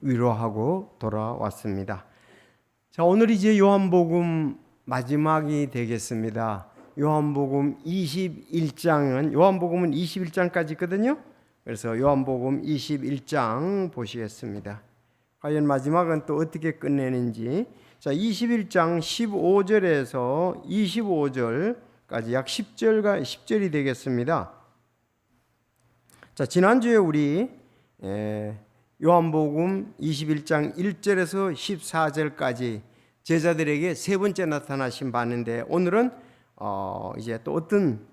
위로하고 돌아왔습니다. 자, 오늘 이제 요한복음 마지막이 되겠습니다. 요한복음 21장까지 있거든요. 그래서 요한복음 21장 보시겠습니다. 과연 마지막은 또 어떻게 끝내는지. 자, 21장 15절에서 25절까지 약 10절이 되겠습니다. 자, 지난주에 우리 요한복음 21장 1절에서 14절까지 제자들에게 세 번째 나타나신 봤는데, 오늘은 이제 또 어떤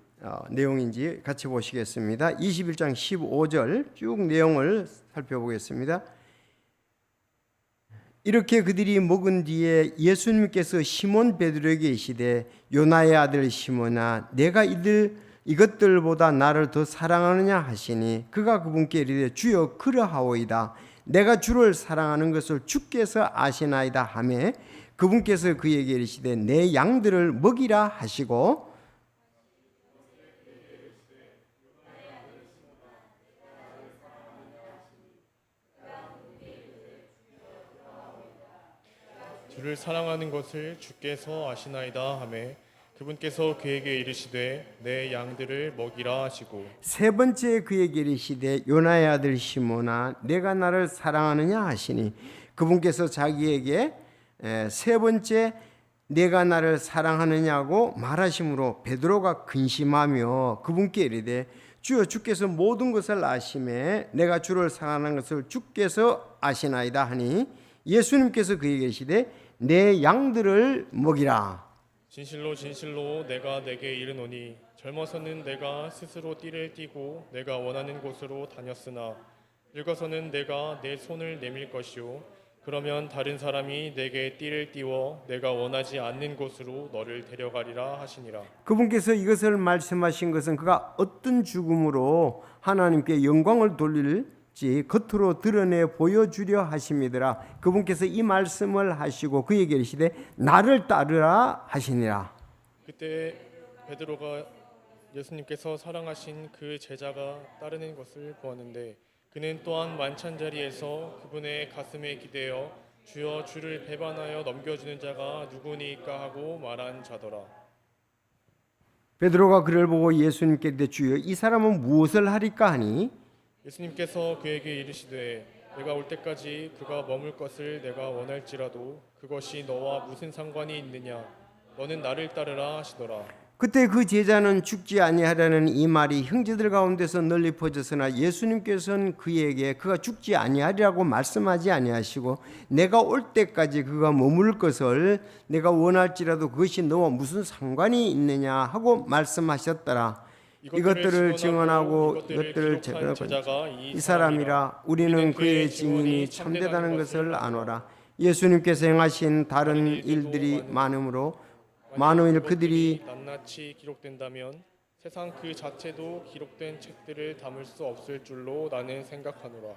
내용인지 같이 보시겠습니다. 21장 15절 쭉 내용을 살펴보겠습니다. 이렇게 그들이 먹은 뒤에 예수님께서 시몬 베드로에게 이르시되, 요나의 아들 시몬아, 내가 이것들보다 나를 더 사랑하느냐 하시니, 그가 그분께 이르되 주여 그러하오이다. 내가 주를 사랑하는 것을 주께서 아시나이다 하매, 그분께서 그에게 이르시되 내 양들을 먹이라 하시고, 주를 사랑하는 것을 주께서 아시나이다 하매, 그분께서 그에게 이르시되 내 양들을 먹이라 하시고, 세 번째 그에게 이르시되 요나의 아들 시몬아, 내가 나를 사랑하느냐 하시니, 그분께서 자기에게 세 번째 내가 나를 사랑하느냐고 말하심으로 베드로가 근심하며 그분께 이르되 주여 주께서 모든 것을 아심에 내가 주를 사랑하는 것을 주께서 아시나이다 하니, 예수님께서 그에게 이르시되 내 양들을 먹이라. 진실로 진실로 내가 내게 이르노니, 젊어서는 내가 스스로 띠를 띠고 내가 원하는 곳으로 다녔으나 늙어서는 내가 내 손을 내밀 것이요, 그러면 다른 사람이 내게 띠를 띠워 내가 원하지 않는 곳으로 너를 데려가리라 하시니라. 그분께서 이것을 말씀하신 것은 그가 어떤 죽음으로 하나님께 영광을 돌릴지 겉으로 드러내 보여주려 하심이더라. 그분께서 이 말씀을 하시고 그에게 이르시되 나를 따르라 하시니라. 그때 베드로가 예수님께서 사랑하신 그 제자가 따르는 것을 보았는데, 그는 또한 만찬자리에서 그분의 가슴에 기대어 주여 주를 배반하여 넘겨주는 자가 누구니까 하고 말한 자더라. 베드로가 그를 보고 예수님께 이르되 주여 이 사람은 무엇을 하리까 하니, 예수님께서 그에게 이르시되 내가 올 때까지 그가 머물 것을 내가 원할지라도 그것이 너와 무슨 상관이 있느냐, 너는 나를 따르라 하시더라. 그때 그 제자는 죽지 아니하라는 이 말이 형제들 가운데서 널리 퍼졌으나 예수님께서는 그에게 그가 죽지 아니하리라고 말씀하지 아니하시고, 내가 올 때까지 그가 머물 것을 내가 원할지라도 그것이 너와 무슨 상관이 있느냐 하고 말씀하셨더라. 이것들을 증언하고 이것들을 기록한 이 사람이라. 우리는 그의 증인이 참되다는 것을 아노라. 예수님께서 행하신 다른 일들이 많으므로 만일 그들이 낱낱이 기록된다면 세상 그 자체도 기록된 책들을 담을 수 없을 줄로 나는 생각하노라.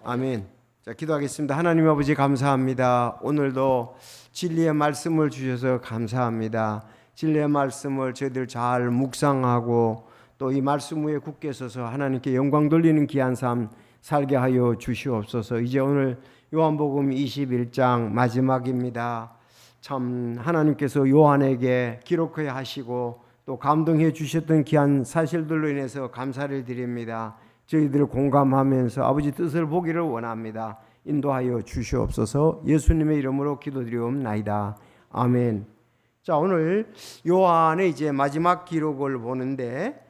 아멘. 자, 기도하겠습니다. 하나님 아버지 감사합니다. 오늘도 진리의 말씀을 주셔서 감사합니다. 진리의 말씀을 저희들 잘 묵상하고 또 이 말씀 위에 굳게 서서 하나님께 영광 돌리는 귀한 삶 살게 하여 주시옵소서. 이제 오늘 요한복음 21장 마지막입니다. 참 하나님께서 요한에게 기록해 하시고 또 감동해 주셨던 귀한 사실들로 인해서 감사를 드립니다. 저희들 공감하면서 아버지 뜻을 보기를 원합니다. 인도하여 주시옵소서. 예수님의 이름으로 기도드리옵나이다. 아멘. 자, 오늘 요한의 이제 마지막 기록을 보는데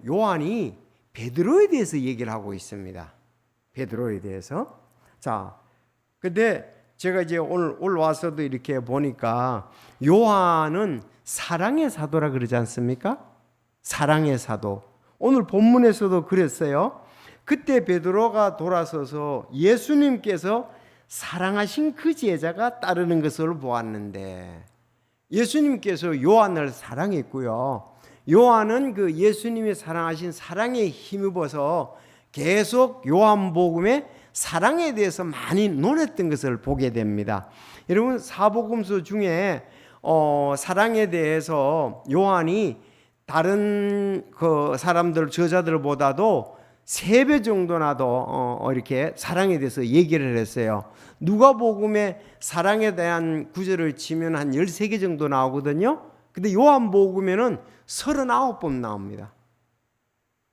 요한이 베드로에 대해서 얘기를 하고 있습니다. 베드로에 대해서. 자, 근데 제가 이제 오늘 올라와서도 이렇게 보니까 요한은 사랑의 사도라 그러지 않습니까? 사랑의 사도. 오늘 본문에서도 그랬어요. 그때 베드로가 돌아서서 예수님께서 사랑하신 그 제자가 따르는 것을 보았는데, 예수님께서 요한을 사랑했고요. 요한은 그 예수님이 사랑하신 사랑에 힘입어서 계속 요한복음에 사랑에 대해서 많이 논했던 것을 보게 됩니다. 여러분, 사복음서 중에 사랑에 대해서 요한이 다른 그 사람들 저자들보다도 3배 정도나 더 이렇게 사랑에 대해서 얘기를 했어요. 누가복음에 사랑에 대한 구절을 치면 한 13개 정도 나오거든요. 근데 요한복음에는 39번 나옵니다.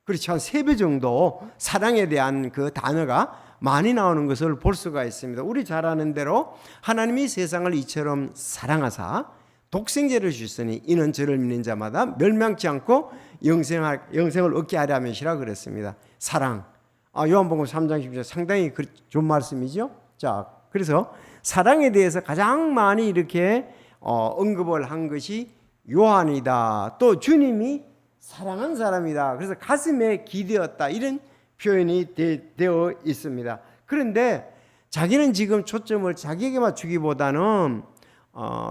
그렇죠. 한 3배 정도 사랑에 대한 그 단어가 많이 나오는 것을 볼 수가 있습니다. 우리 잘 아는 대로 하나님이 세상을 이처럼 사랑하사 독생자를 주셨으니 이는 저를 믿는 자마다 멸망치 않고 영생을 얻게 하려 함이시라 그랬습니다. 사랑. 요한복음 3장 10절 상당히 좋은 말씀이죠. 자, 그래서 사랑에 대해서 가장 많이 이렇게 언급을 한 것이 요한이다. 또 주님이 사랑한 사람이다. 그래서 가슴에 기대었다. 이런 표현이 되어 있습니다. 그런데 자기는 지금 초점을 자기에게 맞추기보다는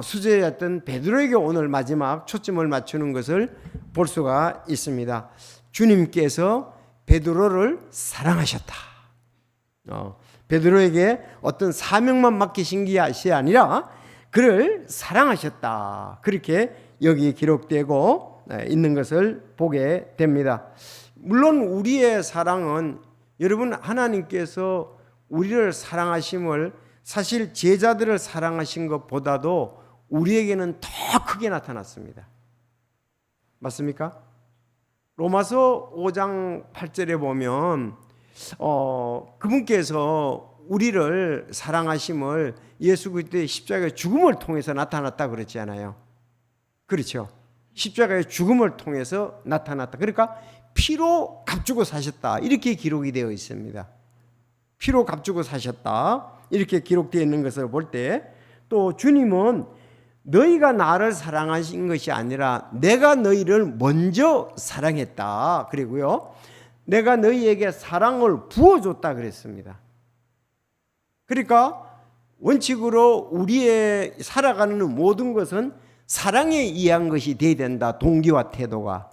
수제였던 베드로에게 오늘 마지막 초점을 맞추는 것을 볼 수가 있습니다. 주님께서 베드로를 사랑하셨다. 베드로에게 어떤 사명만 맡기신 것이 아니라 그를 사랑하셨다. 그렇게 여기 기록되고 있는 것을 보게 됩니다. 물론 우리의 사랑은 여러분 하나님께서 우리를 사랑하심을 사실 제자들을 사랑하신 것보다도 우리에게는 더 크게 나타났습니다. 맞습니까? 로마서 5장 8절에 보면 그분께서 우리를 사랑하심을 예수 그리스도의 십자가의 죽음을 통해서 나타났다 그랬잖아요. 그렇죠. 십자가의 죽음을 통해서 나타났다. 그러니까 피로 값주고 사셨다. 이렇게 기록이 되어 있습니다. 피로 값주고 사셨다. 이렇게 기록되어 있는 것을 볼 때 또 주님은 너희가 나를 사랑하신 것이 아니라 내가 너희를 먼저 사랑했다. 그리고요, 내가 너희에게 사랑을 부어줬다 그랬습니다. 그러니까 원칙으로 우리의 살아가는 모든 것은 사랑에 의한 것이 되어야 된다. 동기와 태도가.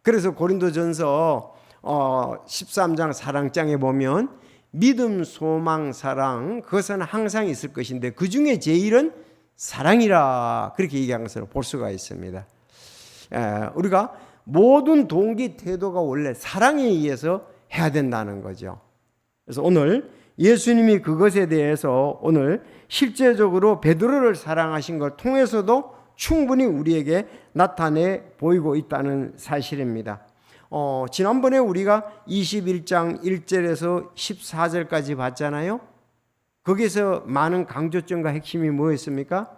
그래서 고린도전서 13장 사랑장에 보면 믿음, 소망, 사랑 그것은 항상 있을 것인데 그 중에 제일은 사랑이라 그렇게 얘기한 것을 볼 수가 있습니다. 우리가 모든 동기 태도가 원래 사랑에 의해서 해야 된다는 거죠. 그래서 오늘 예수님이 그것에 대해서 오늘 실제적으로 베드로를 사랑하신 걸 통해서도 충분히 우리에게 나타내 보이고 있다는 사실입니다. 지난번에 우리가 21장 1절에서 14절까지 봤잖아요. 거기서 많은 강조점과 핵심이 뭐였습니까?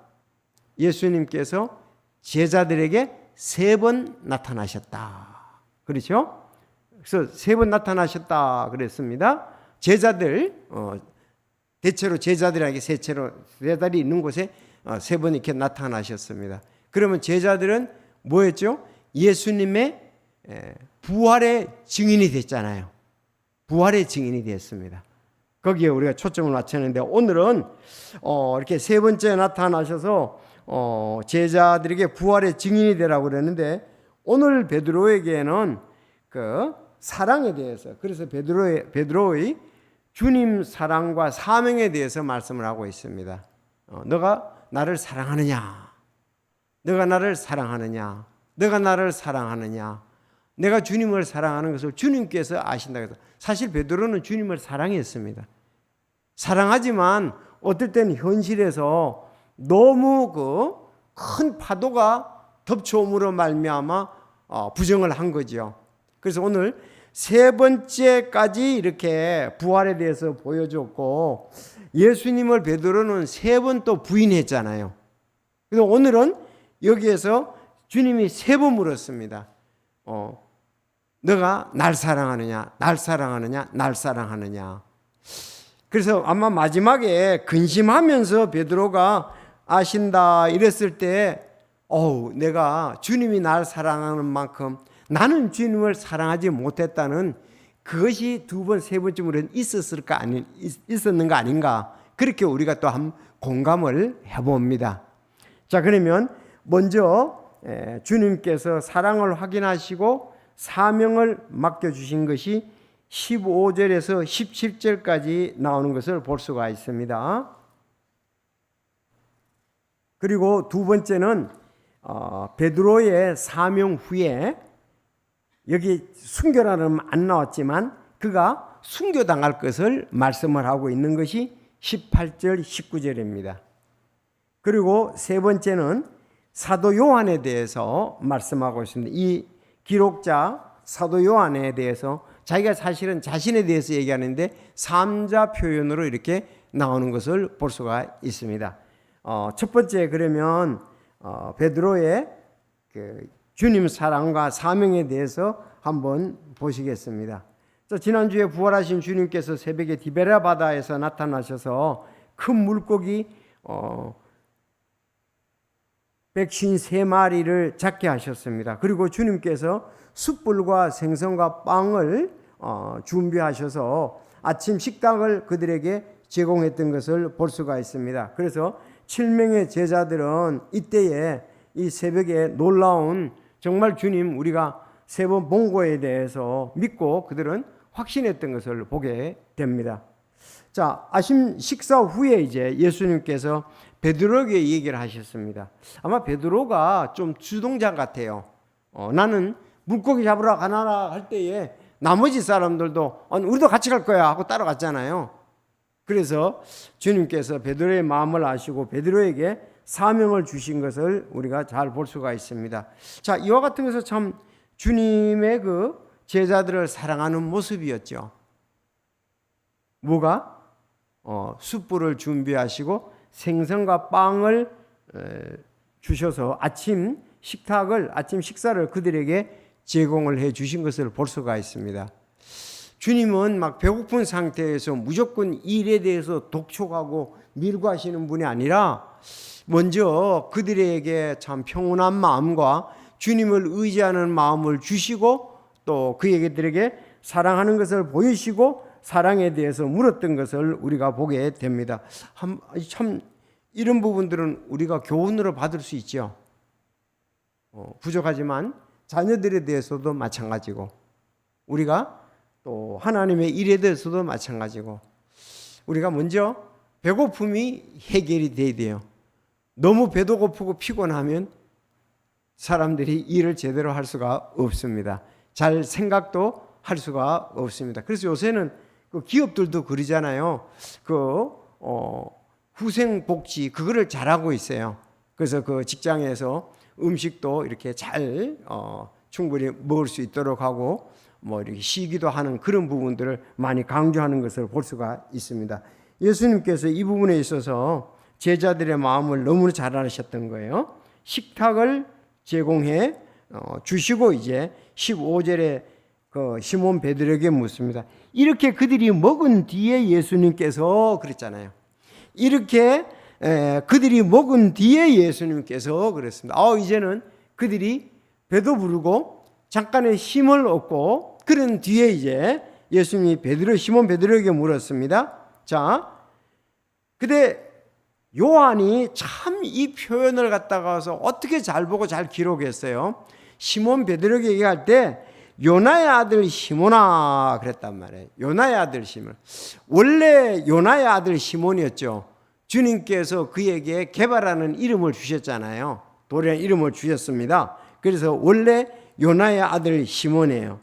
예수님께서 제자들에게 3번 나타나셨다. 그렇죠? 그래서 3번 나타나셨다 그랬습니다. 제자들, 대체로 제자들에게 세자리 있는 곳에 3번 이렇게 나타나셨습니다. 그러면 제자들은 뭐였죠? 예수님의 부활의 증인이 됐잖아요. 부활의 증인이 됐습니다. 거기에 우리가 초점을 맞췄는데 오늘은 이렇게 3번째 나타나셔서 제자들에게 부활의 증인이 되라고 그랬는데 오늘 베드로에게는 그 사랑에 대해서, 그래서 베드로의 주님 사랑과 사명에 대해서 말씀을 하고 있습니다. 너가 나를 사랑하느냐? 너가 나를 사랑하느냐? 너가 나를 사랑하느냐? 내가 주님을 사랑하는 것을 주님께서 아신다 해서 사실 베드로는 주님을 사랑했습니다. 사랑하지만 어떨 때는 현실에서 너무 그 큰 파도가 덮쳐옴으로 말미암아 부정을 한 거죠. 그래서 오늘 3번째까지 이렇게 부활에 대해서 보여줬고 예수님을 베드로는 3번 또 부인했잖아요. 그래서 오늘은 여기에서 주님이 3번 물었습니다. 너가 날 사랑하느냐? 날 사랑하느냐? 날 사랑하느냐? 그래서 아마 마지막에 근심하면서 베드로가 아신다 이랬을 때 내가 주님이 날 사랑하는 만큼 나는 주님을 사랑하지 못했다는 그것이 2번, 3번쯤으로 있었는가 아닌가 그렇게 우리가 또 한 공감을 해봅니다. 자, 그러면 먼저 주님께서 사랑을 확인하시고 사명을 맡겨주신 것이 15절에서 17절까지 나오는 것을 볼 수가 있습니다. 그리고 2번째는 베드로의 사명 후에 여기 순교라는 안 나왔지만 그가 순교당할 것을 말씀을 하고 있는 것이 18절 19절입니다. 그리고 세 번째는 사도 요한에 대해서 말씀하고 있습니다. 이 기록자 사도 요한에 대해서 자기가 사실은 자신에 대해서 얘기하는데 삼자 표현으로 이렇게 나오는 것을 볼 수가 있습니다. 첫 번째 그러면 베드로의 그 주님 사랑과 사명에 대해서 한번 보시겠습니다. 지난주에 부활하신 주님께서 새벽에 디베라 바다에서 나타나셔서 큰 물고기 153마리를 잡게 하셨습니다. 그리고 주님께서 숯불과 생선과 빵을 준비하셔서 아침 식당을 그들에게 제공했던 것을 볼 수가 있습니다. 그래서 7명의 제자들은 이때에 이 새벽에 놀라운 정말 주님 우리가 세 번 본 거에 대해서 믿고 그들은 확신했던 것을 보게 됩니다. 자, 아침 식사 후에 이제 예수님께서 베드로에게 얘기를 하셨습니다. 아마 베드로가 좀 주동자 같아요. 나는 물고기 잡으러 가나라 할 때에 나머지 사람들도 우리도 같이 갈 거야 하고 따라갔잖아요. 그래서 주님께서 베드로의 마음을 아시고 베드로에게 사명을 주신 것을 우리가 잘 볼 수가 있습니다. 자, 이와 같은 것은 참 주님의 그 제자들을 사랑하는 모습이었죠. 뭐가? 숯불을 준비하시고 생선과 빵을 주셔서 아침 식사를 그들에게 제공을 해 주신 것을 볼 수가 있습니다. 주님은 막 배고픈 상태에서 무조건 일에 대해서 독촉하고 밀고하시는 분이 아니라 먼저 그들에게 참 평온한 마음과 주님을 의지하는 마음을 주시고 또 그에게들에게 사랑하는 것을 보이시고 사랑에 대해서 물었던 것을 우리가 보게 됩니다. 참 이런 부분들은 우리가 교훈으로 받을 수 있죠. 부족하지만 자녀들에 대해서도 마찬가지고 우리가 또 하나님의 일에 대해서도 마찬가지고 우리가 먼저 배고픔이 해결이 돼야 돼요. 너무 배도 고프고 피곤하면 사람들이 일을 제대로 할 수가 없습니다. 잘 생각도 할 수가 없습니다. 그래서 요새는 그 기업들도 그러잖아요. 후생복지 그거를 잘하고 있어요. 그래서 그 직장에서 음식도 이렇게 잘 충분히 먹을 수 있도록 하고 뭐 이렇게 쉬기도 하는 그런 부분들을 많이 강조하는 것을 볼 수가 있습니다. 예수님께서 이 부분에 있어서 제자들의 마음을 너무나 잘 아셨던 거예요. 식탁을 제공해 주시고 이제 15절에 그 시몬 베드로에게 묻습니다. 이렇게 그들이 먹은 뒤에 예수님께서 그랬잖아요. 이렇게 그들이 먹은 뒤에 예수님께서 그랬습니다. 이제는 그들이 배도 부르고 잠깐의 힘을 얻고 그런 뒤에 이제 예수님이 시몬 베드로에게 물었습니다. 자, 근데 요한이 참 이 표현을 갖다가서 어떻게 잘 보고 잘 기록했어요. 시몬 베드로에게 얘기할 때 요나의 아들 시몬아 그랬단 말이에요. 요나의 아들 시몬. 원래 요나의 아들 시몬이었죠. 주님께서 그에게 개발하는 이름을 주셨잖아요. 도리한 이름을 주셨습니다. 그래서 원래 요나의 아들 시몬이에요.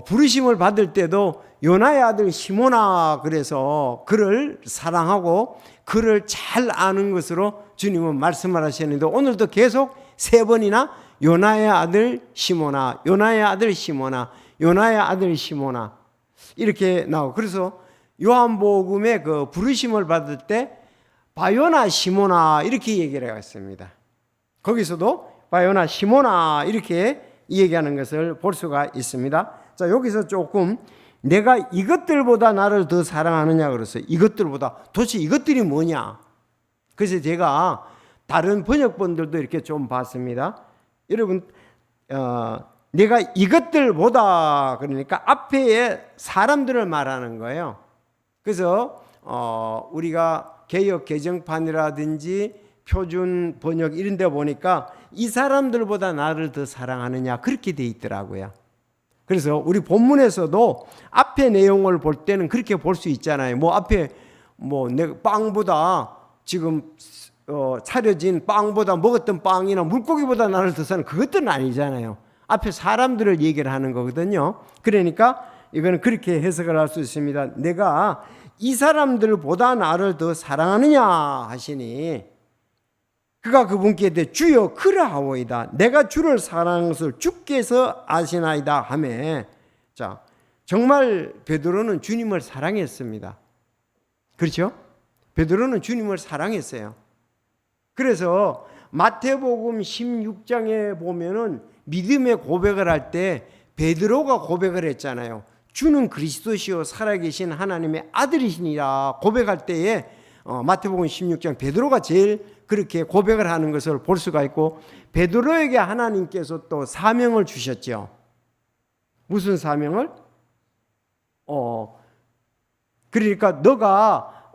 부르심을 받을 때도 요나의 아들 시몬아 그래서 그를 사랑하고 그를 잘 아는 것으로 주님은 말씀을 하셨는데 오늘도 계속 3번이나 요나의 아들 시몬아, 요나의 아들 시몬아, 요나의 아들 시몬아 이렇게 나오고 그래서 요한복음의 그 부르심을 받을 때 바요나 시몬아 이렇게 얘기를 했습니다. 거기서도 바요나 시몬아 이렇게 얘기하는 것을 볼 수가 있습니다. 자, 여기서 조금 내가 이것들보다 나를 더 사랑하느냐 그랬어요. 이것들보다 도대체 이것들이 뭐냐? 그래서 제가 다른 번역본들도 이렇게 좀 봤습니다. 여러분 내가 이것들보다 그러니까 앞에 사람들을 말하는 거예요. 그래서 우리가 개역 개정판이라든지 표준 번역 이런 데 보니까 이 사람들보다 나를 더 사랑하느냐 그렇게 돼 있더라고요. 그래서 우리 본문에서도 앞에 내용을 볼 때는 그렇게 볼 수 있잖아요. 뭐 앞에 내 빵보다 지금 차려진 빵보다 먹었던 빵이나 물고기보다 나를 더 사는 그것들은 아니잖아요. 앞에 사람들을 얘기를 하는 거거든요. 그러니까 이거는 그렇게 해석을 할 수 있습니다. 내가 이 사람들보다 나를 더 사랑하느냐 하시니 그가 그분께 이르되 주여 그러하오이다. 내가 주를 사랑하는 것을 주께서 아시나이다 하매, 자, 정말 베드로는 주님을 사랑했습니다. 그렇죠? 베드로는 주님을 사랑했어요. 그래서 마태복음 16장에 보면은 믿음의 고백을 할 때 베드로가 고백을 했잖아요. 주는 그리스도시요 살아계신 하나님의 아들이시니라 고백할 때에 마태복음 16장 베드로가 제일 그렇게 고백을 하는 것을 볼 수가 있고, 베드로에게 하나님께서 또 사명을 주셨죠. 무슨 사명을? 그러니까 너가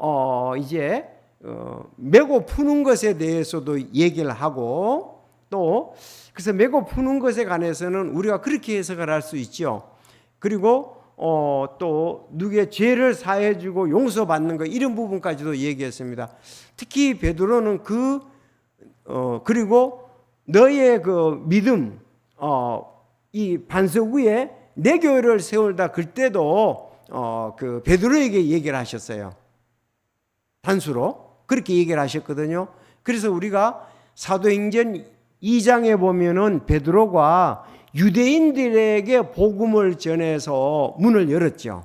이제 메고 푸는 것에 대해서도 얘기를 하고, 또 그래서 메고 푸는 것에 관해서는 우리가 그렇게 해석을 할 수 있죠. 그리고 또 누구의 죄를 사해주고 용서받는 것, 이런 부분까지도 얘기했습니다. 특히 베드로는 그리고 너의 그 믿음, 이 반석 위에 내 교회를 세울다 그때도 그 베드로에게 얘기를 하셨어요. 단수로 그렇게 얘기를 하셨거든요. 그래서 우리가 사도행전 2장에 보면은 베드로가 유대인들에게 복음을 전해서 문을 열었죠.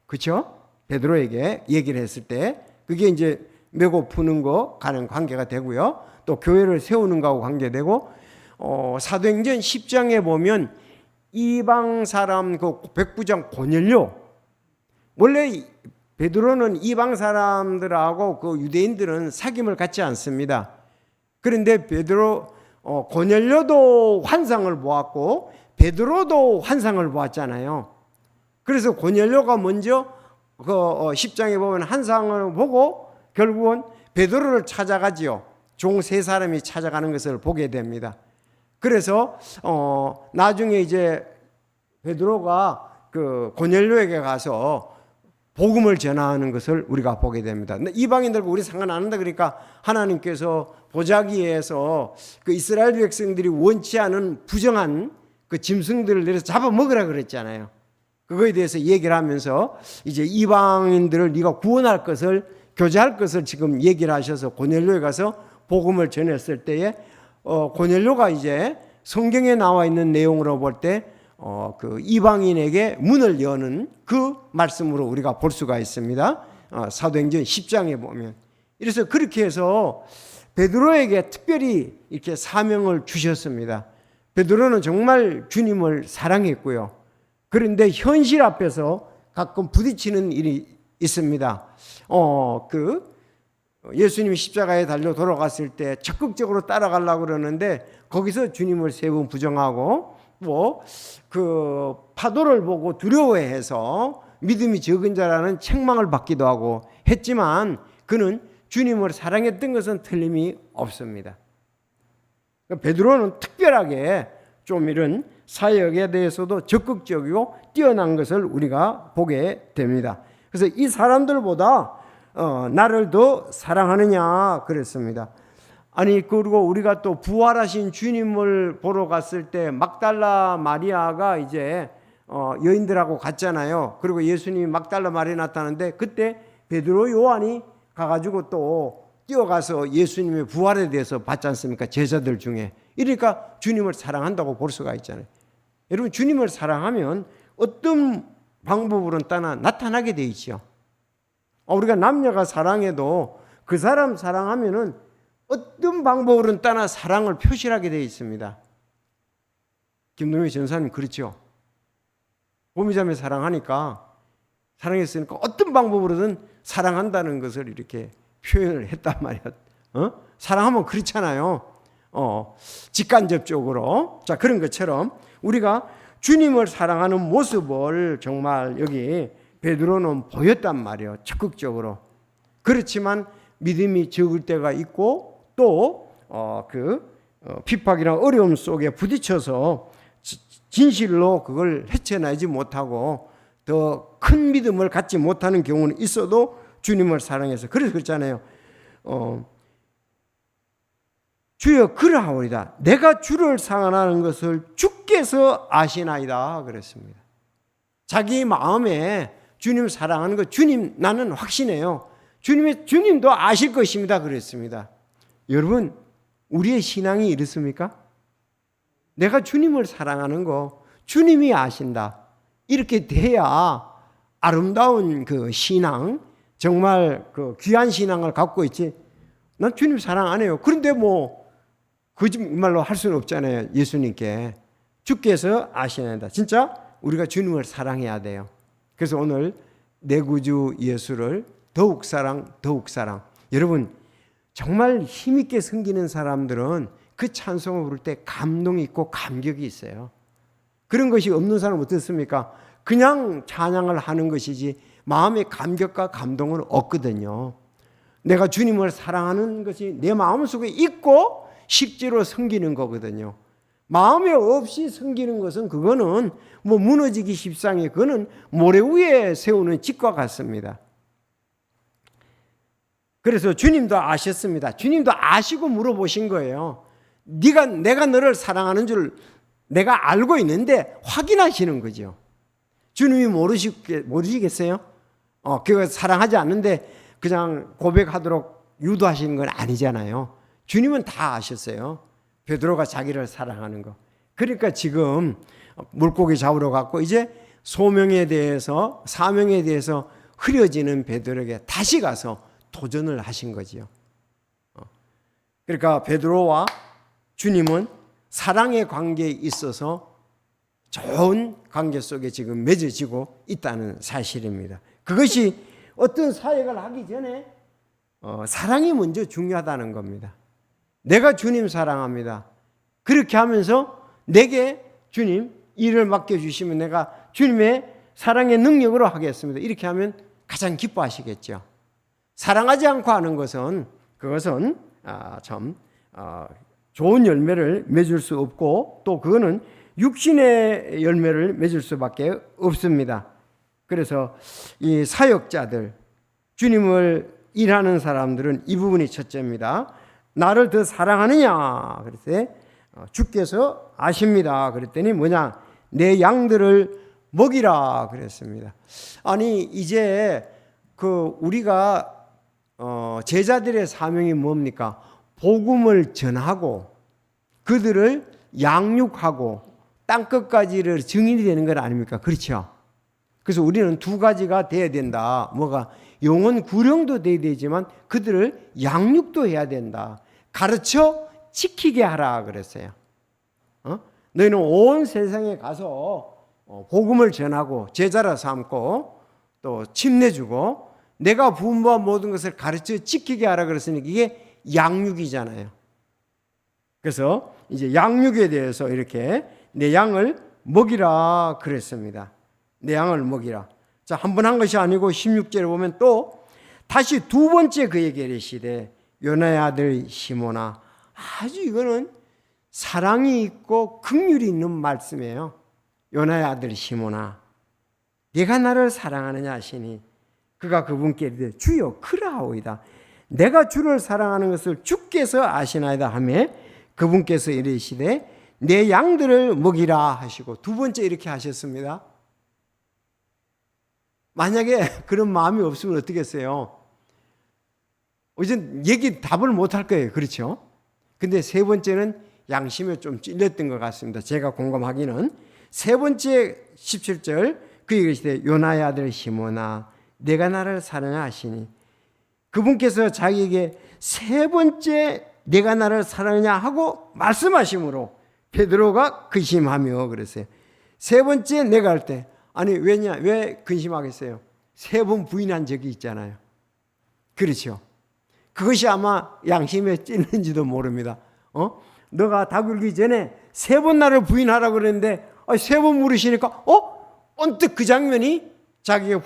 그렇죠? 베드로에게 얘기를 했을 때 그게 이제 메고 푸는 거 가는 관계가 되고요. 또 교회를 세우는 거하고 관계되고, 사도행전 10장에 보면 이방 사람 그 백부장 고넬료, 원래 베드로는 이방 사람들하고 그 유대인들은 사귐을 갖지 않습니다. 그런데 고넬료도 환상을 보았고 베드로도 환상을 보았잖아요. 그래서 고넬료가 먼저 그 10장에 보면 환상을 보고 결국은 베드로를 찾아가지요. 종 세 사람이 찾아가는 것을 보게 됩니다. 그래서 나중에 이제 베드로가 그 고넬료에게 가서 복음을 전하는 것을 우리가 보게 됩니다. 이방인들과 우리 상관 안 한다 그러니까 하나님께서 보자기에서 그 이스라엘 백성들이 원치 않은 부정한 그 짐승들을 내려서 잡아먹으라 그랬잖아요. 그거에 대해서 얘기를 하면서 이제 이방인들을 네가 구원할 것을, 교제할 것을 지금 얘기를 하셔서 고넬료에 가서 복음을 전했을 때에 고넬료가 이제 성경에 나와 있는 내용으로 볼 때 그 이방인에게 문을 여는 그 말씀으로 우리가 볼 수가 있습니다. 사도행전 10장에 보면. 그래서 그렇게 해서 베드로에게 특별히 이렇게 사명을 주셨습니다. 베드로는 정말 주님을 사랑했고요. 그런데 현실 앞에서 가끔 부딪히는 일이 있습니다. 예수님이 십자가에 달려 돌아갔을 때 적극적으로 따라가려고 그러는데 거기서 주님을 세 번 부정하고, 또 그 파도를 보고 두려워해서 믿음이 적은 자라는 책망을 받기도 하고 했지만 그는 주님을 사랑했던 것은 틀림이 없습니다. 베드로는 특별하게 좀 이런 사역에 대해서도 적극적이고 뛰어난 것을 우리가 보게 됩니다. 그래서 이 사람들보다 나를 더 사랑하느냐 그랬습니다. 아니, 그리고 우리가 또 부활하신 주님을 보러 갔을 때 막달라 마리아가 이제 여인들하고 갔잖아요. 그리고 예수님이 막달라 마리아 나타나는데 그때 베드로 요한이 가가지고 또 뛰어가서 예수님의 부활에 대해서 봤지 않습니까? 제자들 중에. 이러니까 주님을 사랑한다고 볼 수가 있잖아요. 여러분, 주님을 사랑하면 어떤 방법으로는 따나 나타나게 돼 있죠. 우리가 남녀가 사랑해도 그 사람 사랑하면은 어떤 방법으로는 따나 사랑을 표시하게 되어 있습니다. 김동희 전사님 그렇죠. 보미자매 사랑하니까, 사랑했으니까 어떤 방법으로든 사랑한다는 것을 이렇게 표현을 했단 말이야. 사랑하면 그렇잖아요. 직간접적으로. 자, 그런 것처럼 우리가 주님을 사랑하는 모습을 정말 여기 베드로는 보였단 말이에요. 적극적으로. 그렇지만 믿음이 적을 때가 있고 또 핍박이나 어려움 속에 부딪혀서 진실로 그걸 헤쳐나지 못하고 더 큰 믿음을 갖지 못하는 경우는 있어도 주님을 사랑해서, 그래서 그렇잖아요. 주여 그러하오리다. 내가 주를 사랑하는 것을 주께서 아시나이다 그랬습니다. 자기 마음에 주님 사랑하는 것, 주님 나는 확신해요. 주님도 아실 것입니다 그랬습니다. 여러분, 우리의 신앙이 이렇습니까? 내가 주님을 사랑하는 거 주님이 아신다. 이렇게 돼야 아름다운 그 신앙, 정말 그 귀한 신앙을 갖고 있지. 난 주님 사랑 안 해요. 그런데 뭐 거짓말로 할 수는 없잖아요. 예수님께. 주께서 아시나이다. 진짜 우리가 주님을 사랑해야 돼요. 그래서 오늘 내 구주 예수를 더욱 사랑, 더욱 사랑. 여러분, 정말 힘있게 섬기는 사람들은 그 찬송을 부를 때 감동이 있고 감격이 있어요. 그런 것이 없는 사람은 어떻습니까? 그냥 찬양을 하는 것이지 마음의 감격과 감동은 없거든요. 내가 주님을 사랑하는 것이 내 마음속에 있고 실제로 섬기는 거거든요. 마음에 없이 섬기는 것은 그거는 뭐 무너지기 십상에 그거는 모래 위에 세우는 집과 같습니다. 그래서 주님도 아셨습니다. 주님도 아시고 물어보신 거예요. 내가 너를 사랑하는 줄 내가 알고 있는데 확인하시는 거죠. 주님이 모르시겠어요? 그가 사랑하지 않는데 그냥 고백하도록 유도하시는 건 아니잖아요. 주님은 다 아셨어요. 베드로가 자기를 사랑하는 거. 그러니까 지금 물고기 잡으러 갔고 이제 사명에 대해서 흐려지는 베드로에게 다시 가서 도전을 하신 거지요. 그러니까 베드로와 주님은 사랑의 관계에 있어서 좋은 관계 속에 지금 맺어지고 있다는 사실입니다. 그것이 어떤 사역을 하기 전에 사랑이 먼저 중요하다는 겁니다. 내가 주님 사랑합니다. 그렇게 하면서 내게 주님 일을 맡겨주시면 내가 주님의 사랑의 능력으로 하겠습니다. 이렇게 하면 가장 기뻐하시겠죠. 사랑하지 않고 하는 것은 그것은 참 좋은 열매를 맺을 수 없고 또 그거는 육신의 열매를 맺을 수밖에 없습니다. 그래서 이 사역자들, 주님을 일하는 사람들은 이 부분이 첫째입니다. 나를 더 사랑하느냐? 그랬더니 주께서 아십니다. 그랬더니 뭐냐? 내 양들을 먹이라 그랬습니다. 아니 이제 우리가 제자들의 사명이 뭡니까? 복음을 전하고 그들을 양육하고 땅끝까지를 증인이 되는 것 아닙니까? 그렇죠? 그래서 우리는 두 가지가 돼야 된다. 뭐가? 영혼 구령도 돼야 되지만 그들을 양육도 해야 된다. 가르쳐 지키게 하라 그랬어요. 너희는 온 세상에 가서 복음을 전하고 제자라 삼고 또 침내주고 내가 분부한 모든 것을 가르쳐 지키게 하라 그랬으니까 이게 양육이잖아요. 그래서 이제 양육에 대해서 이렇게 내 양을 먹이라 그랬습니다. 내 양을 먹이라. 자, 한 번 한 것이 아니고 16절에 보면 또 다시 두 번째 그에게 이르시되 요나의 아들 시몬아. 아주 이거는 사랑이 있고 긍휼이 있는 말씀이에요. 요나의 아들 시몬아, 네가 나를 사랑하느냐 하시니 그가 그분께 이르되 주여 그러하오이다. 내가 주를 사랑하는 것을 주께서 아시나이다 하며 그분께서 이르시되 내 양들을 먹이라 하시고 두 번째 이렇게 하셨습니다. 만약에 그런 마음이 없으면 어떻게 했어요? 이제 답을 못 할 거예요. 그렇죠? 근데 세 번째는 양심에 좀 찔렸던 것 같습니다. 제가 공감하기는 세 번째 17절 그에게 이르시되 요나의 아들 시몬아 내가 나를 사랑하냐 하시니 그분께서 자기에게 세 번째 내가 나를 사랑하냐 하고 말씀하심으로 베드로가 근심하며 그랬어요. 세 번째 내가 할 때 아니 왜 근심하겠어요? 세 번 부인한 적이 있잖아요. 그렇죠? 그것이 아마 양심에 찔는지도 모릅니다. 너가 다 굴기 전에 세 번 나를 부인하라고 그랬는데 세 번 물으시니까 언뜻 그 장면이 자기가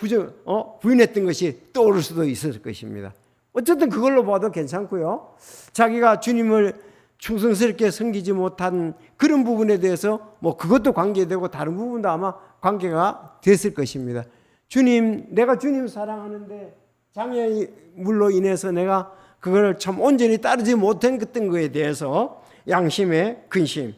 부인했던 것이 떠오를 수도 있을 것입니다. 어쨌든 그걸로 봐도 괜찮고요. 자기가 주님을 충성스럽게 섬기지 못한 그런 부분에 대해서 그것도 관계되고 다른 부분도 아마 관계가 됐을 것입니다. 주님, 내가 주님 사랑하는데 장애물로 인해서 내가 그걸 참 온전히 따르지 못했던 것에 대해서 양심의 근심.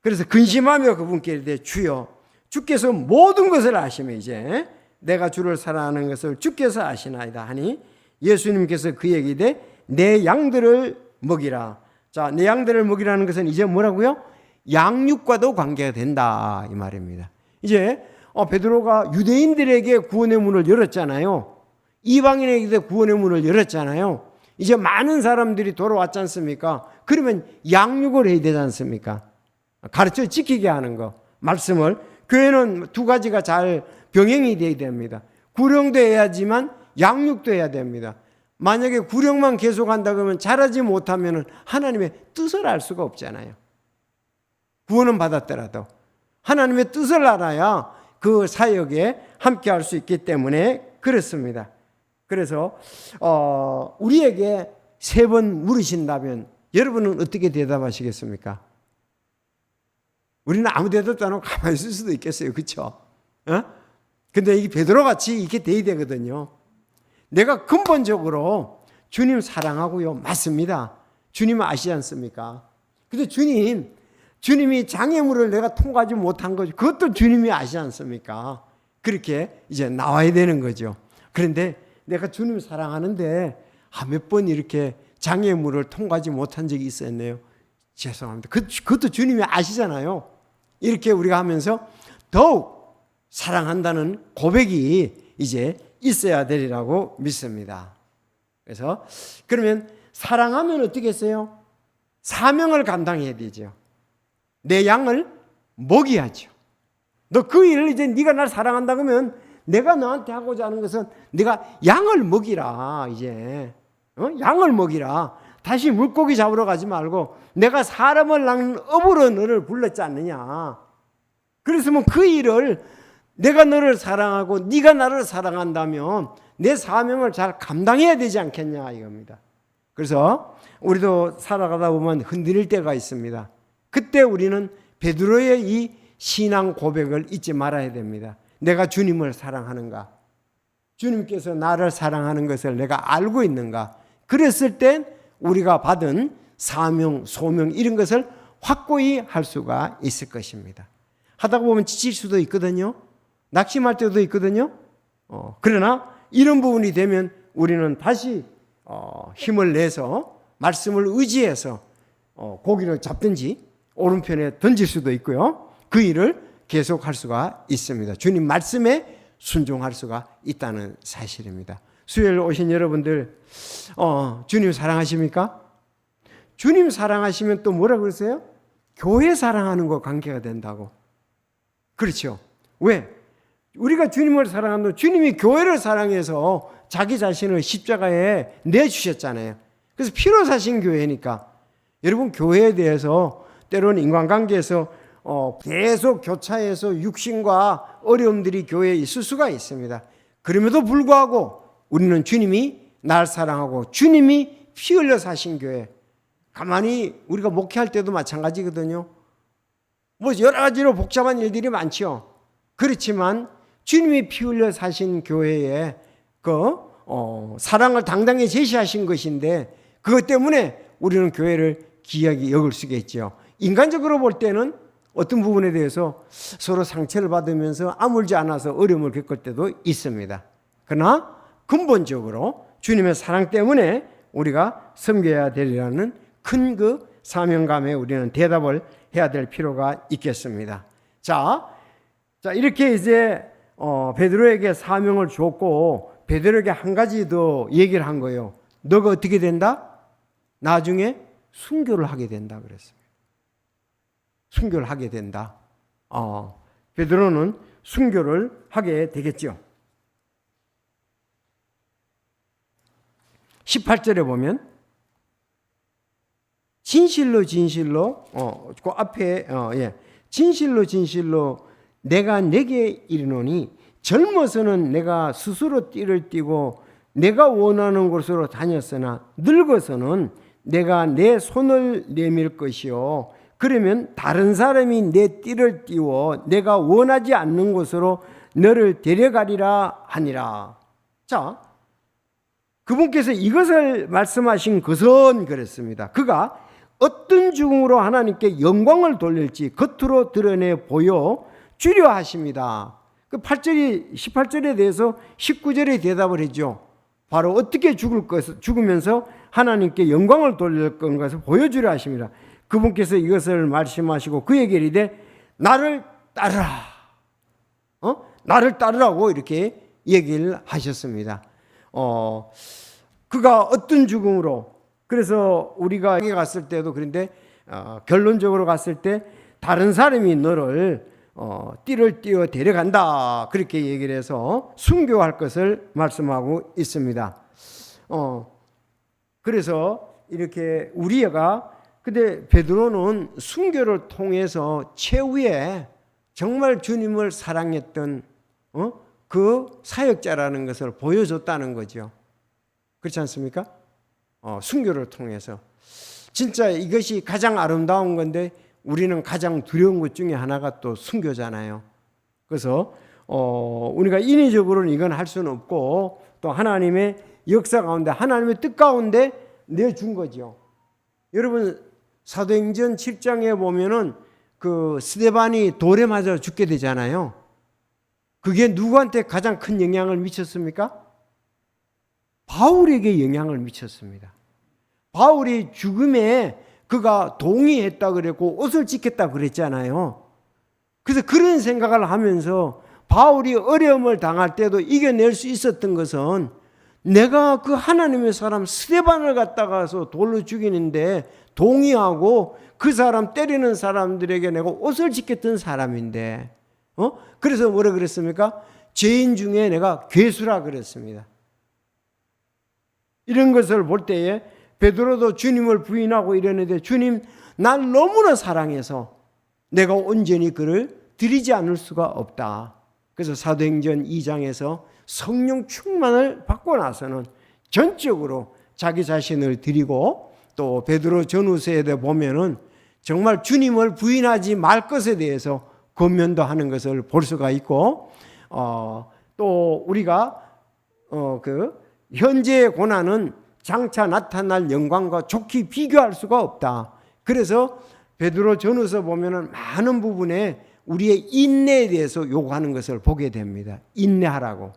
그래서 근심하며 그분께 이르되 주여 주께서 모든 것을 아시며 이제 내가 주를 사랑하는 것을 주께서 아시나이다 하니 예수님께서 그에게 이르되 내 양들을 먹이라. 자, 내 양들을 먹이라는 것은 이제 뭐라고요? 양육과도 관계가 된다 이 말입니다. 이제 베드로가 유대인들에게 구원의 문을 열었잖아요. 이방인에게 구원의 문을 열었잖아요. 이제 많은 사람들이 돌아왔지 않습니까? 그러면 양육을 해야 되지 않습니까? 가르쳐 지키게 하는 거. 말씀을 교회는 두 가지가 잘 병행이 되어야 됩니다. 구령도 해야지만 양육도 해야 됩니다. 만약에 구령만 계속한다 그러면 잘하지 못하면 하나님의 뜻을 알 수가 없잖아요. 구원은 받았더라도 하나님의 뜻을 알아야 그 사역에 함께 할 수 있기 때문에 그렇습니다. 그래서 우리에게 3번 물으신다면 여러분은 어떻게 대답하시겠습니까? 우리는 아무 대답도 안 하고 가만히 있을 수도 있겠어요. 그렇죠? 근데 이게 베드로같이 이렇게 돼야 되거든요. 내가 근본적으로 주님 사랑하고요. 맞습니다. 주님은 아시지 않습니까? 근데 주님이 장애물을 내가 통과하지 못한 거죠. 그것도 주님이 아시지 않습니까? 그렇게 이제 나와야 되는 거죠. 그런데 내가 주님 사랑하는데 몇 번 이렇게 장애물을 통과하지 못한 적이 있었네요. 죄송합니다. 그것도 주님이 아시잖아요. 이렇게 우리가 하면서 더욱 사랑한다는 고백이 이제 있어야 되리라고 믿습니다. 그래서 그러면 사랑하면 어떻게 했어요? 사명을 감당해야 되죠. 내 양을 먹여야죠. 너 그 일을 이제 네가 날 사랑한다 그러면 내가 너한테 하고자 하는 것은 네가 양을 먹이라. 이제 양을 먹이라. 다시 물고기 잡으러 가지 말고 내가 사람을 낳는 업으로 너를 불렀지 않느냐. 그랬으면 그 일을 내가 너를 사랑하고 네가 나를 사랑한다면 내 사명을 잘 감당해야 되지 않겠냐 이겁니다. 그래서 우리도 살아가다 보면 흔들릴 때가 있습니다. 그때 우리는 베드로의 이 신앙 고백을 잊지 말아야 됩니다. 내가 주님을 사랑하는가? 주님께서 나를 사랑하는 것을 내가 알고 있는가? 그랬을 땐 우리가 받은 사명, 소명 이런 것을 확고히 할 수가 있을 것입니다. 하다 보면 지칠 수도 있거든요. 낙심할 때도 있거든요. 그러나 이런 부분이 되면 우리는 다시 힘을 내서 말씀을 의지해서 고기를 잡든지 오른편에 던질 수도 있고요. 그 일을 계속할 수가 있습니다. 주님 말씀에 순종할 수가 있다는 사실입니다. 수요일 오신 여러분들 주님 사랑하십니까? 주님 사랑하시면 또 뭐라 그러세요? 교회 사랑하는 거 관계가 된다고. 그렇죠. 왜? 우리가 주님을 사랑하는 주님이 교회를 사랑해서 자기 자신을 십자가에 내주셨잖아요. 그래서 피로 사신 교회니까 여러분 교회에 대해서 때로는 인간관계에서 계속 교차해서 육신과 어려움들이 교회에 있을 수가 있습니다. 그럼에도 불구하고 우리는 주님이 날 사랑하고 주님이 피 흘려 사신 교회. 가만히 우리가 목회할 때도 마찬가지거든요. 뭐 여러 가지로 복잡한 일들이 많죠. 그렇지만 주님이 피 흘려 사신 교회에 그 사랑을 당당히 제시하신 것인데 그것 때문에 우리는 교회를 귀하게 여길 수가 있죠. 인간적으로 볼 때는 어떤 부분에 대해서 서로 상처를 받으면서 아물지 않아서 어려움을 겪을 때도 있습니다. 그러나 근본적으로 주님의 사랑 때문에 우리가 섬겨야 되리라는 큰 그 사명감에 우리는 대답을 해야 될 필요가 있겠습니다. 자 이렇게 이제 베드로에게 사명을 줬고 베드로에게 한 가지 더 얘기를 한 거예요. 너가 어떻게 된다? 나중에 순교를 하게 된다 그랬습니다. 순교를 하게 된다. 베드로는 순교를 하게 되겠죠. 18절에 보면 진실로 그 앞에 진실로 내가 내게 이르노니 젊어서는 내가 스스로 띠를 띠고 내가 원하는 곳으로 다녔으나 늙어서는 내가 내 손을 내밀 것이요 그러면 다른 사람이 내 띠를 띠워 내가 원하지 않는 곳으로 너를 데려가리라 하니라. 자, 그분께서 이것을 말씀하신 것은 그랬습니다. 그가 어떤 죽음으로 하나님께 영광을 돌릴지 겉으로 드러내 보여 주려 하십니다. 그 18절에 대해서 19절에 대답을 했죠. 바로 어떻게 죽으면서 하나님께 영광을 돌릴 것을 보여주려 하십니다. 그분께서 이것을 말씀하시고 그에게 이르되 나를 따르라. 나를 따르라고 이렇게 얘기를 하셨습니다. 그가 어떤 죽음으로, 그래서 우리가 여기 갔을 때도 그런데 결론적으로 갔을 때 다른 사람이 너를 띠를 띄워 데려간다 그렇게 얘기를 해서 순교할 것을 말씀하고 있습니다. 그래서 이렇게 우리가, 근데 베드로는 순교를 통해서 최후에 정말 주님을 사랑했던 그 사역자라는 것을 보여줬다는 거죠. 그렇지 않습니까? 순교를 통해서 진짜 이것이 가장 아름다운 건데 우리는 가장 두려운 것 중에 하나가 또 순교잖아요. 그래서 우리가 인위적으로는 이건 할 수는 없고 또 하나님의 역사 가운데 하나님의 뜻 가운데 내준 거죠. 여러분 사도행전 7장에 보면은 그 스데반이 돌에 맞아 죽게 되잖아요. 그게 누구한테 가장 큰 영향을 미쳤습니까? 바울에게 영향을 미쳤습니다. 바울이 죽음에 그가 동의했다 그랬고 옷을 찢겠다 그랬잖아요. 그래서 그런 생각을 하면서 바울이 어려움을 당할 때도 이겨낼 수 있었던 것은 내가 그 하나님의 사람 스데반을 갖다가서 돌로 죽이는데 동의하고 그 사람 때리는 사람들에게 내가 옷을 찢겼던 사람인데 그래서 뭐라 그랬습니까? 죄인 중에 내가 괴수라 그랬습니다. 이런 것을 볼 때에 베드로도 주님을 부인하고 이러는데 주님 날 너무나 사랑해서 내가 온전히 그를 드리지 않을 수가 없다. 그래서 사도행전 2장에서 성령 충만을 받고 나서는 전적으로 자기 자신을 드리고 또 베드로 전후서에 보면은 정말 주님을 부인하지 말 것에 대해서 권면도 하는 것을 볼 수가 있고 또 우리가 그 현재의 고난은 장차 나타날 영광과 좋게 비교할 수가 없다. 그래서 베드로 전후서 보면은 많은 부분에 우리의 인내에 대해서 요구하는 것을 보게 됩니다. 인내하라고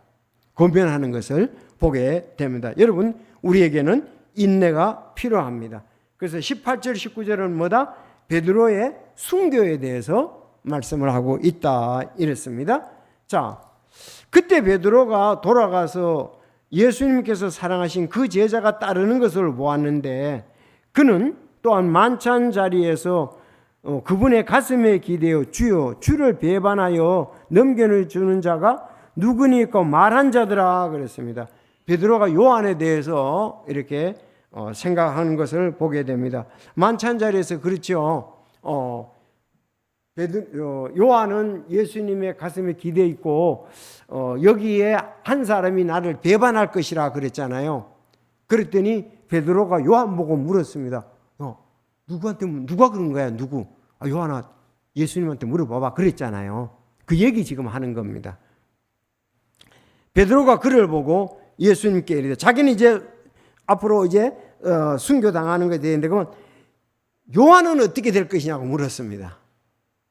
권면하는 것을 보게 됩니다. 여러분 우리에게는 인내가 필요합니다. 그래서 18절 19절은 뭐다? 베드로의 순교에 대해서 말씀을 하고 있다 이랬습니다. 자, 그때 베드로가 돌아가서 예수님께서 사랑하신 그 제자가 따르는 것을 보았는데 그는 또한 만찬 자리에서 그분의 가슴에 기대어 주여 주를 배반하여 넘겨주는 자가 누구니까 말한 자들아 그랬습니다. 베드로가 요한에 대해서 이렇게 생각하는 것을 보게 됩니다. 만찬 자리에서 그렇죠. 요한은 예수님의 가슴에 기대 있고 여기에 한 사람이 나를 배반할 것이라 그랬잖아요. 그랬더니 베드로가 요한 보고 물었습니다. 누구한테 누가 그런 거야? 누구? 요한아 예수님한테 물어봐봐 그랬잖아요. 그 얘기 지금 하는 겁니다. 베드로가 그를 보고 예수님께 이르되 자기는 이제 앞으로 이제 순교당하는 것에 대한데 그러면 요한은 어떻게 될 것이냐고 물었습니다.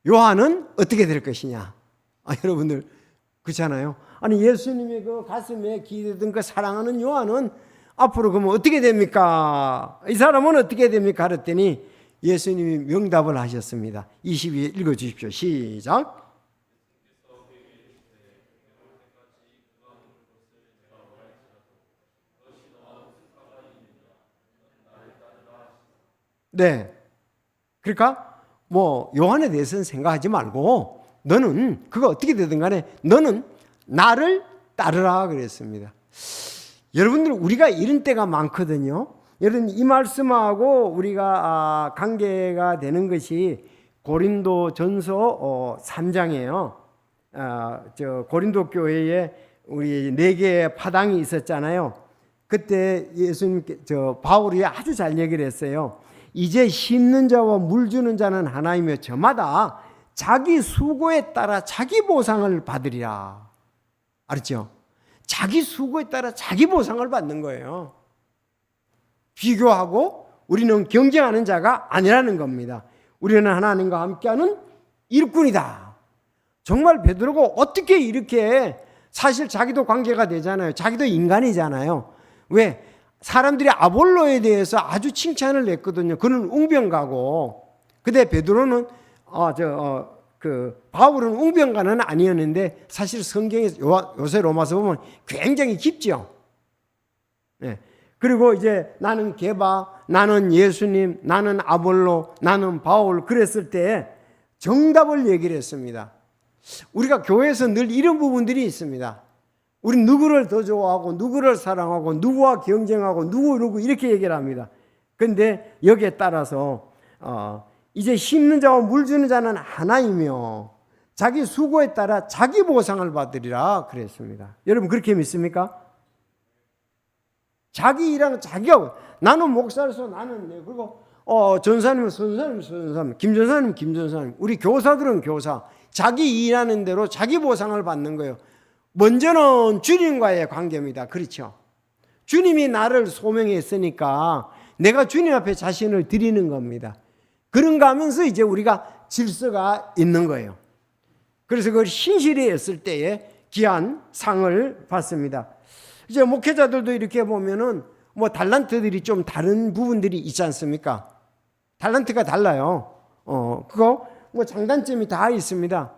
요한은 어떻게 될 것이냐? 여러분들 그렇잖아요. 아니 예수님의 그 가슴에 기대던 그 사랑하는 요한은 앞으로 그러면 어떻게 됩니까? 이 사람은 어떻게 됩니까? 그랬더니 예수님이 명답을 하셨습니다. 22 읽어주십시오. 시작. 네. 그러니까 뭐 요한에 대해서는 생각하지 말고 너는 그거 어떻게 되든 간에 너는 나를 따르라 그랬습니다. 여러분들 우리가 이런 때가 많거든요. 여러분 이 말씀하고 우리가 관계가 되는 것이 고린도전서 3장이에요. 저 고린도 교회에 우리 4개의 파당이 있었잖아요. 그때 예수님께 바울이 아주 잘 얘기를 했어요. 이제 심는 자와 물 주는 자는 하나이며 저마다 자기 수고에 따라 자기 보상을 받으리라. 알았죠? 자기 수고에 따라 자기 보상을 받는 거예요. 비교하고 우리는 경쟁하는 자가 아니라는 겁니다. 우리는 하나님과 함께하는 일꾼이다. 정말 베드로가 어떻게 이렇게, 사실 자기도 관계가 되잖아요. 자기도 인간이잖아요. 왜? 사람들이 아볼로에 대해서 아주 칭찬을 냈거든요. 그는 웅변가고. 근데 베드로는 바울은 웅변가는 아니었는데 사실 성경에 요새 로마서 보면 굉장히 깊죠. 네. 그리고 이제 나는 게바, 나는 예수님, 나는 아볼로, 나는 바울 그랬을 때 정답을 얘기를 했습니다. 우리가 교회에서 늘 이런 부분들이 있습니다. 우리 누구를 더 좋아하고 누구를 사랑하고 누구와 경쟁하고 누구 이렇게 얘기를 합니다. 그런데 여기에 따라서 이제 심는 자와 물 주는 자는 하나이며 자기 수고에 따라 자기 보상을 받으리라 그랬습니다. 여러분 그렇게 믿습니까? 자기 일하는 자기가, 나는 목사로서 나는, 그리고 전사님은 선사님, 김전사님, 우리 교사들은 교사, 자기 일하는 대로 자기 보상을 받는 거예요. 먼저는 주님과의 관계입니다. 그렇죠? 주님이 나를 소명했으니까 내가 주님 앞에 자신을 드리는 겁니다. 그런가 하면서 이제 우리가 질서가 있는 거예요. 그래서 그걸 신실히 했을 때에 귀한 상을 받습니다. 이제 목회자들도 이렇게 보면은 뭐 달란트들이 좀 다른 부분들이 있지 않습니까? 달란트가 달라요. 그거 뭐 장단점이 다 있습니다.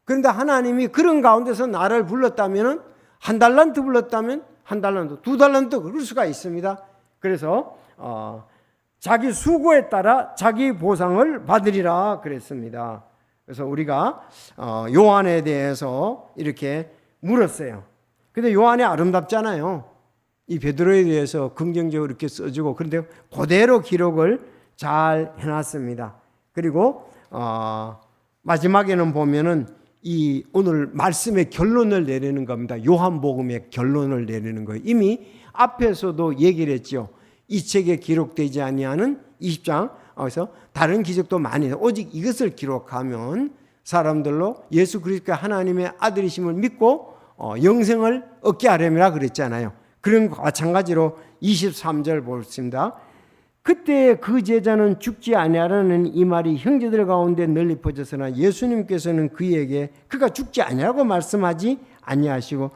그런데 하나님이 그런 가운데서 나를 불렀다면은 한 달란트 불렀다면 한 달란트, 두 달란트 그럴 수가 있습니다. 그래서 자기 수고에 따라 자기 보상을 받으리라 그랬습니다. 그래서 우리가 요한에 대해서 이렇게 물었어요. 근데 요한이 아름답잖아요. 이 베드로에 대해서 긍정적으로 이렇게 써주고, 그런데 그대로 기록을 잘 해놨습니다. 그리고 마지막에는 보면은 이 오늘 말씀의 결론을 내리는 겁니다. 요한복음의 결론을 내리는 거예요. 이미 앞에서도 얘기를 했죠. 이 책에 기록되지 아니하는 20장, 그래서 다른 기적도 많이, 오직 이것을 기록하면 사람들로 예수 그리스도가 하나님의 아들이심을 믿고 영생을 얻게 하려니라 그랬잖아요. 그런 것과 마찬가지로 23절 보겠습니다. 그때 그 제자는 죽지 아니하라는 이 말이 형제들 가운데 널리 퍼졌으나 예수님께서는 그에게 그가 죽지 아니하라고 말씀하지 아니하시고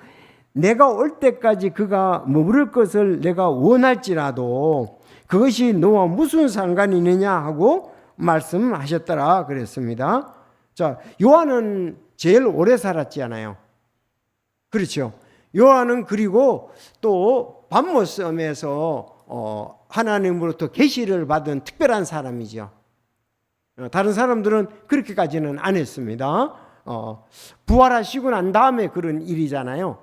내가 올 때까지 그가 머무를 것을 내가 원할지라도 그것이 너와 무슨 상관이 있느냐 하고 말씀하셨더라 그랬습니다. 자, 요한은 제일 오래 살았잖아요. 그렇죠. 요한은 그리고 또 밤모섬에서 하나님으로부터 계시를 받은 특별한 사람이죠. 다른 사람들은 그렇게까지는 안 했습니다. 부활하시고 난 다음에 그런 일이잖아요.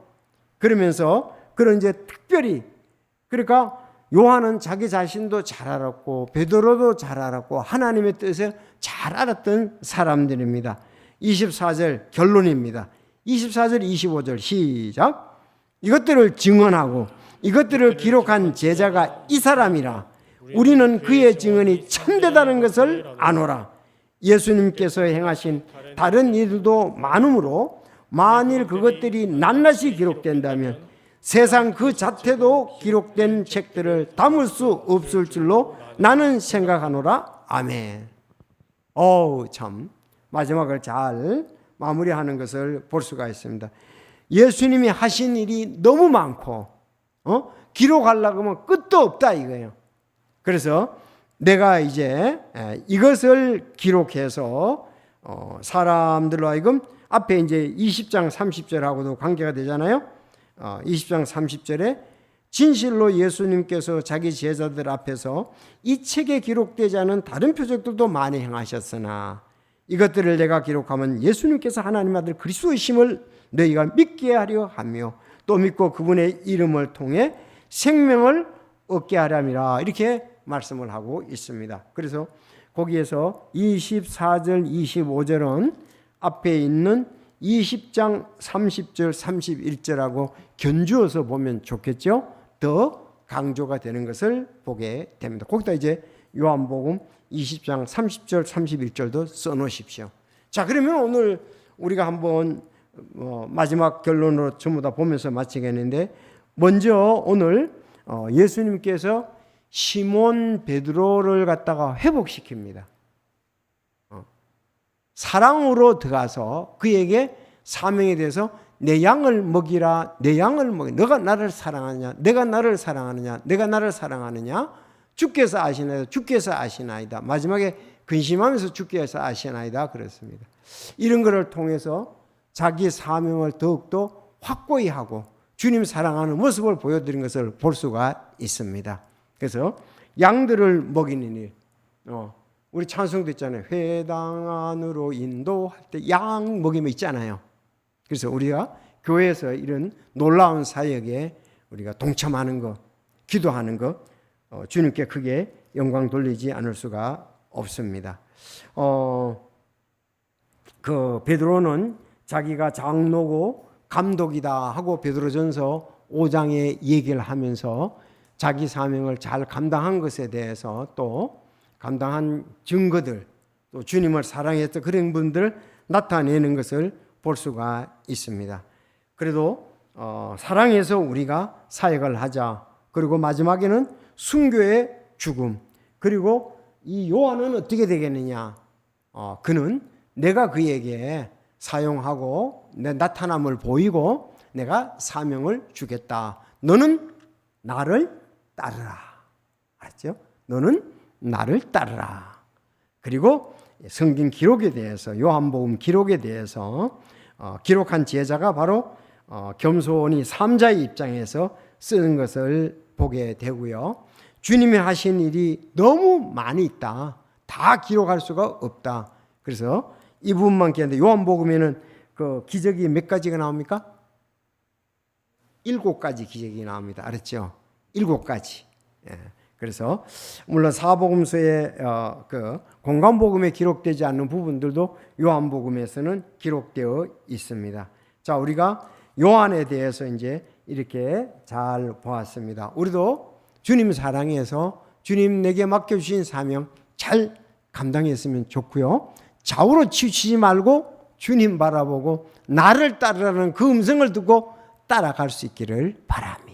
그러면서 그런 이제 특별히, 그러니까 요한은 자기 자신도 잘 알았고 베드로도 잘 알았고 하나님의 뜻을 잘 알았던 사람들입니다. 24절 결론입니다. 24절 25절 시작. 이것들을 증언하고 이것들을 기록한 제자가 이 사람이라. 우리는 그의 증언이 참되다는 것을 아노라. 예수님께서 행하신 다른 일도 많으므로 만일 그것들이 낱낱이 기록된다면 세상 그 자체도 기록된 책들을 담을 수 없을 줄로 나는 생각하노라. 아멘. 참 마지막을 잘 마무리하는 것을 볼 수가 있습니다. 예수님이 하신 일이 너무 많고 기록하려고 하면 끝도 없다 이거예요. 그래서 내가 이제 이것을 기록해서 사람들로 하여금 앞에 이제 20장 30절하고도 관계가 되잖아요. 20장 30절에 진실로 예수님께서 자기 제자들 앞에서 이 책에 기록되지 않은 다른 표적들도 많이 행하셨으나 이것들을 내가 기록하면 예수님께서 하나님 아들 그리스도이심을 너희가 믿게 하려 하며 또 믿고 그분의 이름을 통해 생명을 얻게 하려니라 이렇게 말씀을 하고 있습니다. 그래서 거기에서 24절 25절은 앞에 있는 20장 30절 31절하고 견주어서 보면 좋겠죠. 더 강조가 되는 것을 보게 됩니다. 거기다 이제 요한복음 20장 30절 31절도 써놓으십시오. 자, 그러면 오늘 우리가 한번 마지막 결론으로 전부 다 보면서 마치겠는데, 먼저 오늘 예수님께서 시몬 베드로를 갖다가 회복시킵니다. 사랑으로 들어가서 그에게 사명에 대해서 내 양을 먹이라, 내 양을 먹이. 너가 나를 사랑하느냐, 내가 나를 사랑하느냐, 내가 나를 사랑하느냐. 주께서 아시나이다, 주께서 아시나이다. 마지막에 근심하면서 주께서 아시나이다 그랬습니다. 이런 것을 통해서 자기 사명을 더욱더 확고히 하고 주님 사랑하는 모습을 보여드린 것을 볼 수가 있습니다. 그래서 양들을 먹이는 일, 우리 찬송도 있잖아요. 회당 안으로 인도할 때 양 먹이면 있잖아요. 그래서 우리가 교회에서 이런 놀라운 사역에 우리가 동참하는 것, 기도하는 것, 주님께 크게 영광 돌리지 않을 수가 없습니다. 그 베드로는 자기가 장로고 감독이다 하고 베드로전서 5장에 얘기를 하면서 자기 사명을 잘 감당한 것에 대해서 또 감당한 증거들, 또 주님을 사랑했던 그런 분들을 나타내는 것을 볼 수가 있습니다. 그래도 사랑해서 우리가 사역을 하자. 그리고 마지막에는 순교의 죽음. 그리고 이 요한은 어떻게 되겠느냐? 그는 내가 그에게 사용하고 내 나타남을 보이고 내가 사명을 주겠다. 너는 나를 따르라. 알았죠? 너는 나를 따르라. 그리고 성경 기록에 대해서, 요한복음 기록에 대해서 기록한 제자가 바로 겸손히 삼자의 입장에서 쓰는 것을 보게 되고요. 주님이 하신 일이 너무 많이 있다. 다 기록할 수가 없다. 그래서 이 부분만 기억하는데, 요한복음에는 그 기적이 몇 가지가 나옵니까? 7가지 기적이 나옵니다. 알았죠? 7가지. 예. 그래서 물론 사복음서에 그 공간복음에 기록되지 않는 부분들도 요한복음에서는 기록되어 있습니다. 자, 우리가 요한에 대해서 이제 이렇게 잘 보았습니다. 우리도 주님 사랑해서 주님 내게 맡겨주신 사명 잘 감당했으면 좋고요. 좌우로 치우치지 말고 주님 바라보고 나를 따르라는 그 음성을 듣고 따라갈 수 있기를 바랍니다.